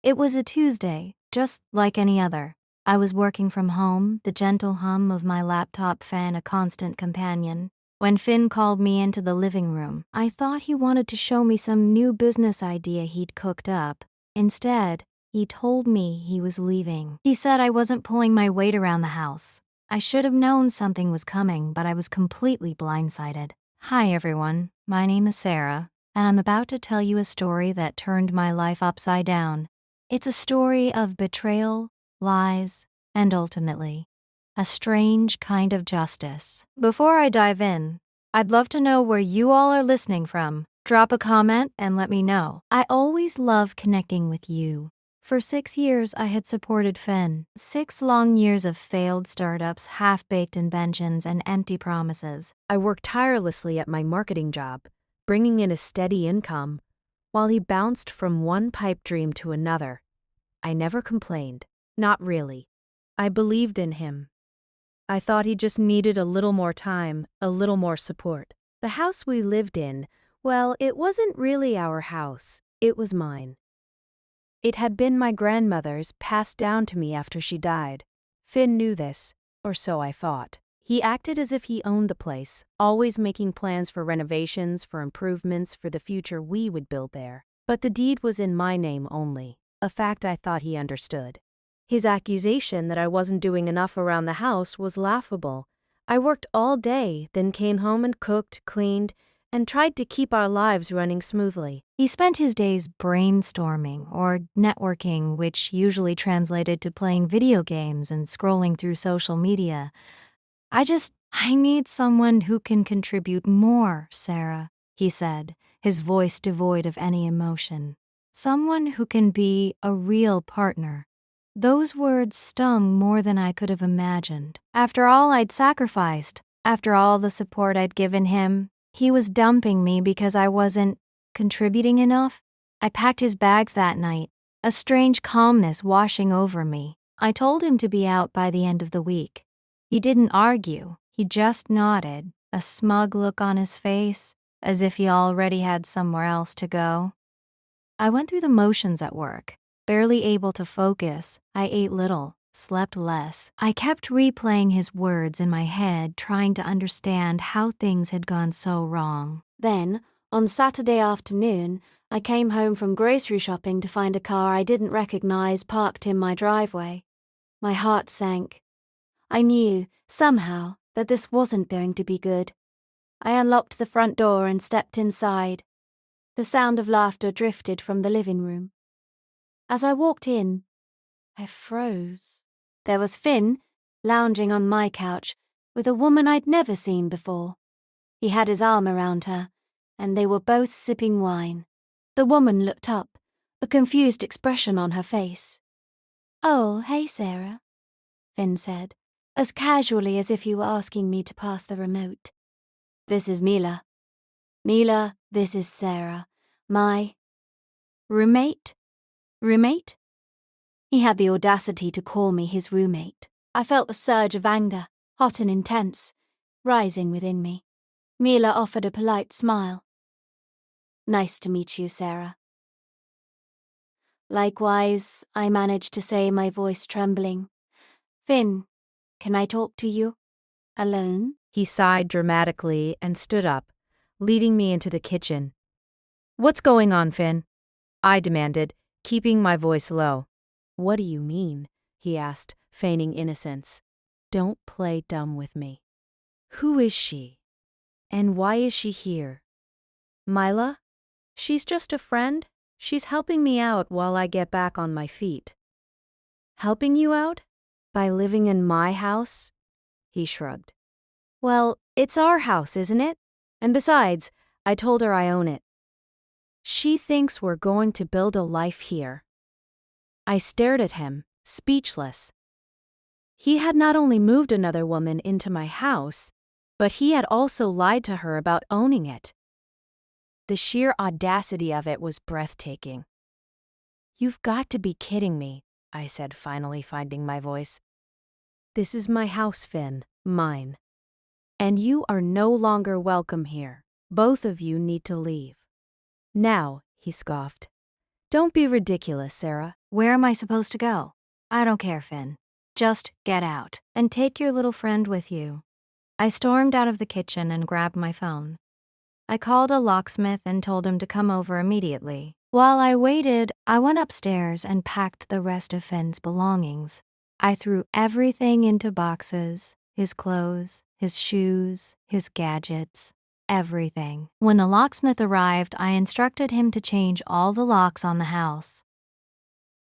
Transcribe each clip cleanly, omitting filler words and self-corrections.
It was a Tuesday, just like any other. I was working from home, the gentle hum of my laptop fan a constant companion. When Finn called me into the living room, I thought he wanted to show me some new business idea he'd cooked up. Instead, he told me he was leaving. He said I wasn't pulling my weight around the house. I should have known something was coming, but I was completely blindsided. Hi everyone, my name is Sarah, and I'm about to tell you a story that turned my life upside down. It's a story of betrayal, lies, and ultimately, a strange kind of justice. Before I dive in, I'd love to know where you all are listening from. Drop a comment and let me know. I always love connecting with you. For 6 years, I had supported Finn. 6 long years of failed startups, half-baked inventions, and empty promises. I worked tirelessly at my marketing job, bringing in a steady income, while he bounced from one pipe dream to another. I never complained. Not really. I believed in him. I thought he just needed a little more time, a little more support. The house we lived in, well, it wasn't really our house. It was mine. It had been my grandmother's, passed down to me after she died. Finn knew this, or so I thought. He acted as if he owned the place, always making plans for renovations, for improvements, for the future we would build there. But the deed was in my name only, a fact I thought he understood. His accusation that I wasn't doing enough around the house was laughable. I worked all day, then came home and cooked, cleaned, and tried to keep our lives running smoothly. He spent his days brainstorming or networking, which usually translated to playing video games and scrolling through social media. I need someone who can contribute more, Sarah, he said, his voice devoid of any emotion. Someone who can be a real partner. Those words stung more than I could have imagined. After all I'd sacrificed, after all the support I'd given him, he was dumping me because I wasn't contributing enough. I packed his bags that night, a strange calmness washing over me. I told him to be out by the end of the week. He didn't argue, he just nodded, a smug look on his face, as if he already had somewhere else to go. I went through the motions at work, barely able to focus. I ate little, slept less. I kept replaying his words in my head, trying to understand how things had gone so wrong. Then, on Saturday afternoon, I came home from grocery shopping to find a car I didn't recognize parked in my driveway. My heart sank. I knew, somehow, that this wasn't going to be good. I unlocked the front door and stepped inside. The sound of laughter drifted from the living room. As I walked in, I froze. There was Finn, lounging on my couch, with a woman I'd never seen before. He had his arm around her, and they were both sipping wine. The woman looked up, a confused expression on her face. "Oh, hey, Sarah," Finn said, as casually as if he were asking me to pass the remote. "This is Mila. Mila, this is Sarah. My roommate?" Roommate? He had the audacity to call me his roommate. I felt a surge of anger, hot and intense, rising within me. Mila offered a polite smile. "Nice to meet you, Sarah." Likewise, I managed to say, my voice trembling. "Finn, can I talk to you? Alone?" He sighed dramatically and stood up, leading me into the kitchen. "What's going on, Finn?" I demanded, keeping my voice low. "What do you mean?" he asked, feigning innocence. "Don't play dumb with me. Who is she? And why is she here?" "Mila? She's just a friend. She's helping me out while I get back on my feet." "Helping you out? By living in my house?" He shrugged. "Well, it's our house, isn't it? And besides, I told her I own it. She thinks we're going to build a life here." I stared at him, speechless. He had not only moved another woman into my house, but he had also lied to her about owning it. The sheer audacity of it was breathtaking. "You've got to be kidding me," I said, finally finding my voice. "This is my house, Finn, mine. And you are no longer welcome here. Both of you need to leave." "Now," he scoffed. Don't be ridiculous, Sarah. Where am I supposed to go? I don't care, Finn. Just get out and take your little friend with you. I stormed out of the kitchen and grabbed my phone. I called a locksmith and told him to come over immediately. While I waited, I went upstairs and packed the rest of Finn's belongings. I threw everything into boxes, his clothes, his shoes, his gadgets, everything. When the locksmith arrived, I instructed him to change all the locks on the house.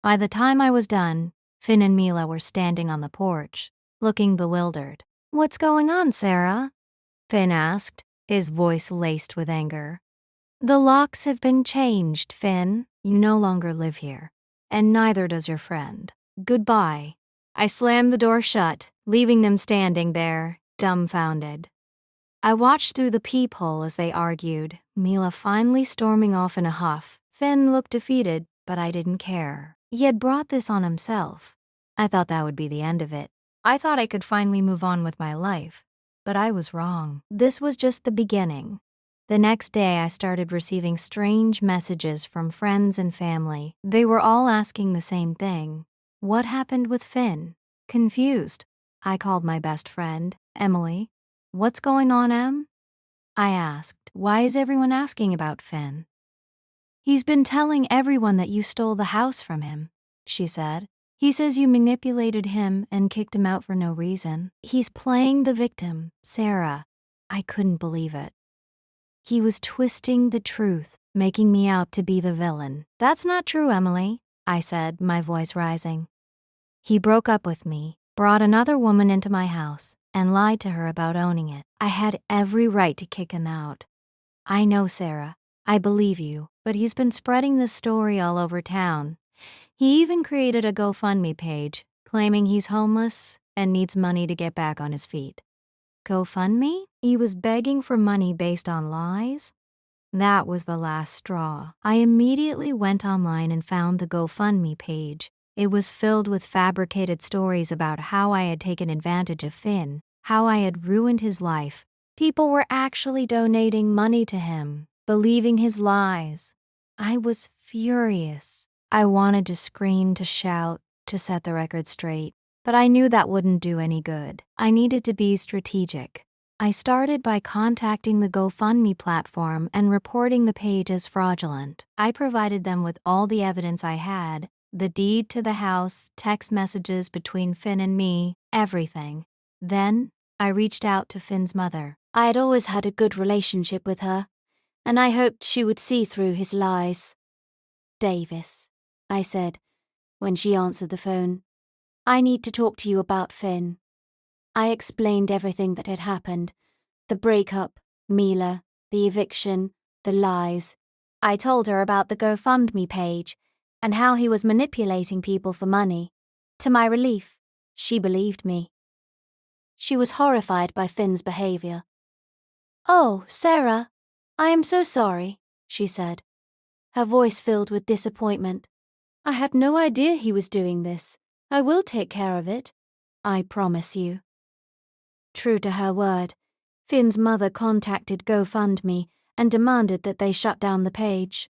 By the time I was done, Finn and Mila were standing on the porch, looking bewildered. "What's going on, Sarah?" Finn asked, his voice laced with anger. "The locks have been changed, Finn. You no longer live here, and neither does your friend. Goodbye." I slammed the door shut, leaving them standing there, dumbfounded. I watched through the peephole as they argued, Mila finally storming off in a huff. Finn looked defeated, but I didn't care. He had brought this on himself. I thought that would be the end of it. I thought I could finally move on with my life, but I was wrong. This was just the beginning. The next day, I started receiving strange messages from friends and family. They were all asking the same thing. What happened with Finn? Confused, I called my best friend, Emily. "What's going on, Em?" I asked. "Why is everyone asking about Finn?" "He's been telling everyone that you stole the house from him," she said. "He says you manipulated him and kicked him out for no reason. He's playing the victim, Sarah." I couldn't believe it. He was twisting the truth, making me out to be the villain. "That's not true, Emily," I said, my voice rising. "He broke up with me, brought another woman into my house, and lied to her about owning it. I had every right to kick him out. I know, Sarah. I believe you, but he's been spreading this story all over town. He even created a GoFundMe page, claiming he's homeless and needs money to get back on his feet." GoFundMe? He was begging for money based on lies? That was the last straw. I immediately went online and found the GoFundMe page. It was filled with fabricated stories about how I had taken advantage of Finn, how I had ruined his life. People were actually donating money to him, believing his lies. I was furious. I wanted to scream, to shout, to set the record straight, but I knew that wouldn't do any good. I needed to be strategic. I started by contacting the GoFundMe platform and reporting the page as fraudulent. I provided them with all the evidence I had, the deed to the house, text messages between Finn and me, everything. Then, I reached out to Finn's mother. I had always had a good relationship with her, and I hoped she would see through his lies. "Davis," I said, when she answered the phone. "I need to talk to you about Finn." I explained everything that had happened. The breakup, Mila, the eviction, the lies. I told her about the GoFundMe page and how he was manipulating people for money. To my relief, she believed me. She was horrified by Finn's behavior. "Oh, Sarah, I am so sorry," she said, her voice filled with disappointment. "I had no idea he was doing this. I will take care of it. I promise you." True to her word, Finn's mother contacted GoFundMe and demanded that they shut down the page.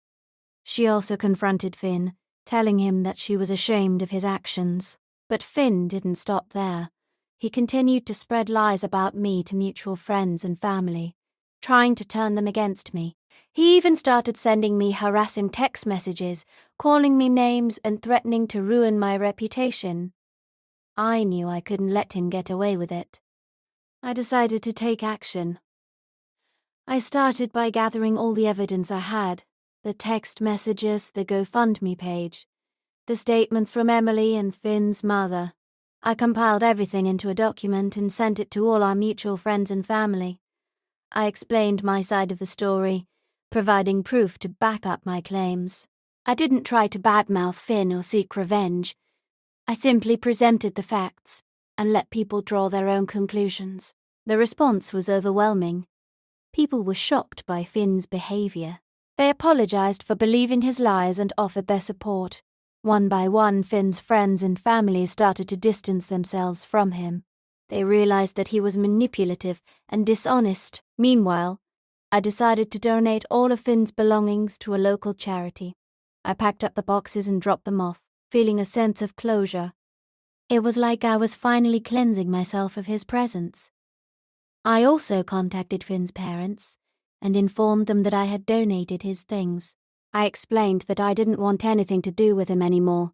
She also confronted Finn, telling him that she was ashamed of his actions. But Finn didn't stop there. He continued to spread lies about me to mutual friends and family, trying to turn them against me. He even started sending me harassing text messages, calling me names and threatening to ruin my reputation. I knew I couldn't let him get away with it. I decided to take action. I started by gathering all the evidence I had, the text messages, the GoFundMe page, the statements from Emily and Finn's mother. I compiled everything into a document and sent it to all our mutual friends and family. I explained my side of the story, providing proof to back up my claims. I didn't try to badmouth Finn or seek revenge. I simply presented the facts and let people draw their own conclusions. The response was overwhelming. People were shocked by Finn's behavior. They apologized for believing his lies and offered their support. One by one, Finn's friends and family started to distance themselves from him. They realized that he was manipulative and dishonest. Meanwhile, I decided to donate all of Finn's belongings to a local charity. I packed up the boxes and dropped them off, feeling a sense of closure. It was like I was finally cleansing myself of his presence. I also contacted Finn's parents and informed them that I had donated his things. I explained that I didn't want anything to do with him anymore.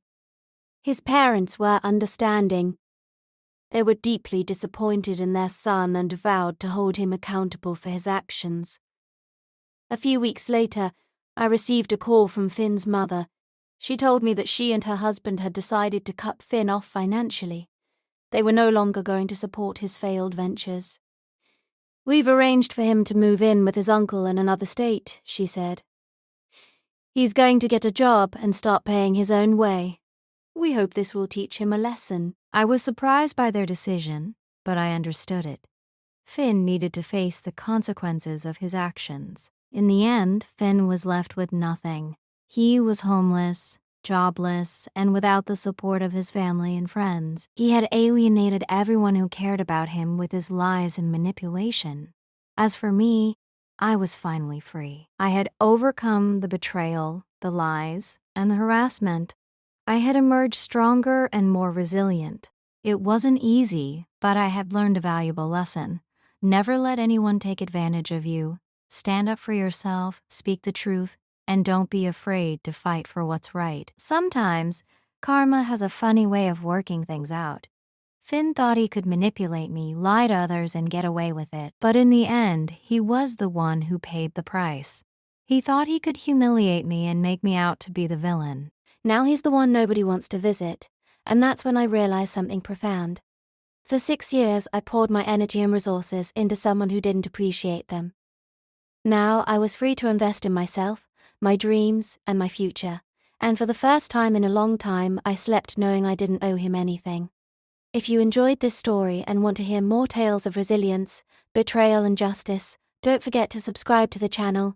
His parents were understanding. They were deeply disappointed in their son and vowed to hold him accountable for his actions. A few weeks later, I received a call from Finn's mother. She told me that she and her husband had decided to cut Finn off financially. They were no longer going to support his failed ventures. "We've arranged for him to move in with his uncle in another state," she said. "He's going to get a job and start paying his own way. We hope this will teach him a lesson." I was surprised by their decision, but I understood it. Finn needed to face the consequences of his actions. In the end, Finn was left with nothing. He was homeless, jobless, and without the support of his family and friends. He had alienated everyone who cared about him with his lies and manipulation. As for me, I was finally free. I had overcome the betrayal, the lies, and the harassment. I had emerged stronger and more resilient. It wasn't easy, but I had learned a valuable lesson. Never let anyone take advantage of you. Stand up for yourself, speak the truth, and don't be afraid to fight for what's right. Sometimes, karma has a funny way of working things out. Finn thought he could manipulate me, lie to others, and get away with it. But in the end, he was the one who paid the price. He thought he could humiliate me and make me out to be the villain. Now he's the one nobody wants to visit, and that's when I realized something profound. For 6 years, I poured my energy and resources into someone who didn't appreciate them. Now I was free to invest in myself, my dreams, and my future, and for the first time in a long time, I slept knowing I didn't owe him anything. If you enjoyed this story and want to hear more tales of resilience, betrayal, and justice, don't forget to subscribe to the channel